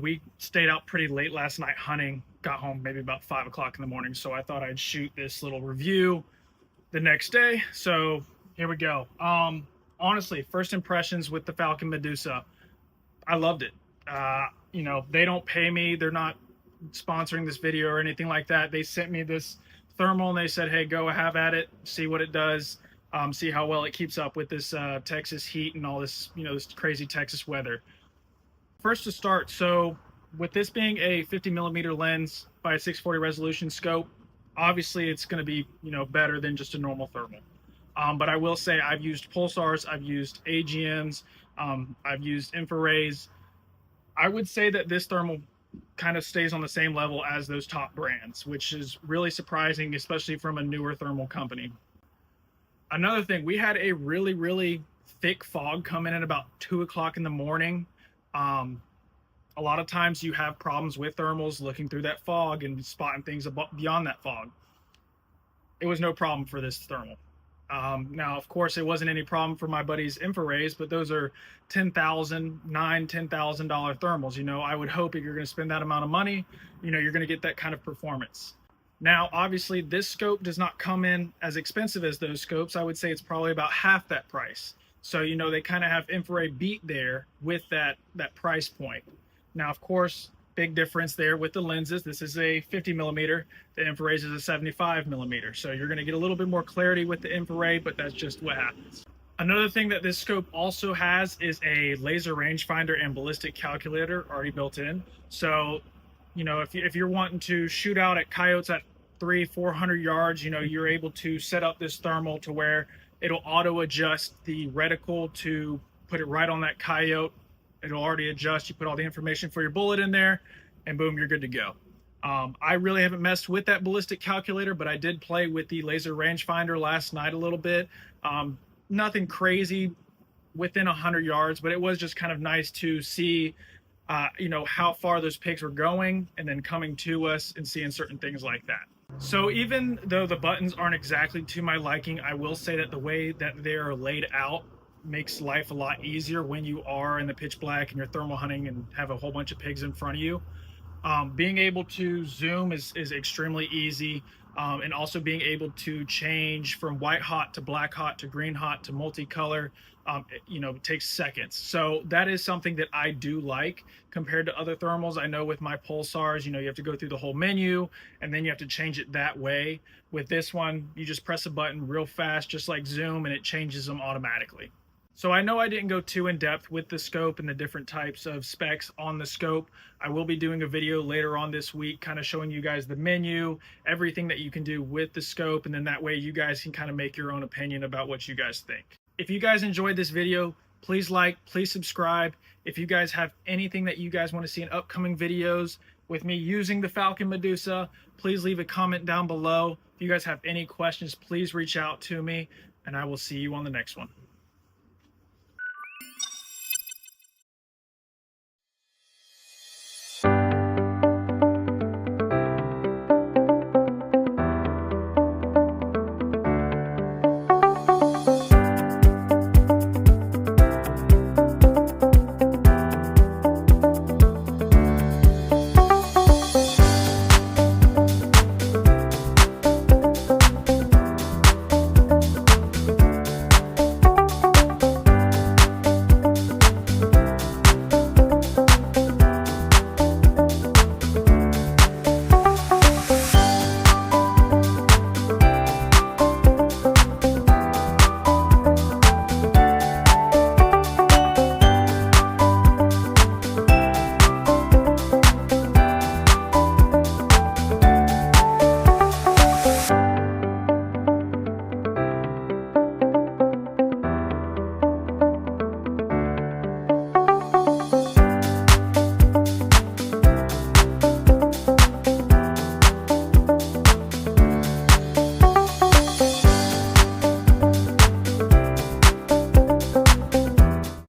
We stayed out pretty late last night hunting, got home maybe about 5 o'clock in the morning, so I thought I'd shoot this little review the next day. So here we go. Honestly, first impressions with the Falcon Medusa, I loved it. They don't pay me, they're not sponsoring this video or anything like that. They sent me this thermal and they said, hey, go have at it, see what it does, see how well it keeps up with this Texas heat and all this, this crazy Texas weather. First to start, so with this being a 50mm lens by a 640 resolution scope, obviously it's going to be, better than just a normal thermal. But I will say I've used pulsars, I've used AGMs, I've used infrarrays. I would say that this thermal kind of stays on the same level as those top brands, which is really surprising, especially from a newer thermal company. Another thing, we had a really, really thick fog come in at about 2 o'clock in the morning. A lot of times you have problems with thermals looking through that fog and spotting things beyond that fog. It was no problem for this thermal. Now, of course, it wasn't any problem for my buddy's infrarrays, but those are $10,000 thermals. I would hope if you're going to spend that amount of money, you're going to get that kind of performance. Now, obviously, this scope does not come in as expensive as those scopes. I would say it's probably about half that price. So, they kind of have infrared beat there with that price point. Now, of course, big difference there with the lenses. This is a 50mm, the infrared is a 75mm. So you're going to get a little bit more clarity with the infrared, but that's just what happens. Another thing that this scope also has is a laser rangefinder and ballistic calculator already built in. So, if you're wanting to shoot out at coyotes at 300-400 yards, you're able to set up this thermal to where it'll auto adjust the reticle to put it right on that coyote. It'll already adjust. You put all the information for your bullet in there and boom, you're good to go. I really haven't messed with that ballistic calculator, but I did play with the laser rangefinder last night a little bit. Nothing crazy within 100 yards, but it was just kind of nice to see, how far those pigs were going and then coming to us and seeing certain things like that. So even though the buttons aren't exactly to my liking, I will say that the way that they're laid out makes life a lot easier when you are in the pitch black and you're thermal hunting and have a whole bunch of pigs in front of you. Being able to zoom is extremely easy, and also being able to change from white hot to black hot to green hot to multicolor, it takes seconds. So that is something that I do like compared to other thermals. I know with my pulsars, you have to go through the whole menu and then you have to change it that way. With this one, you just press a button real fast, just like zoom, and it changes them automatically. So I know I didn't go too in depth with the scope and the different types of specs on the scope. I will be doing a video later on this week kind of showing you guys the menu, everything that you can do with the scope, and then that way you guys can kind of make your own opinion about what you guys think. If you guys enjoyed this video, please like, please subscribe. If you guys have anything that you guys want to see in upcoming videos with me using the Falcon Medusa, please leave a comment down below. If you guys have any questions, please reach out to me, and I will see you on the next one.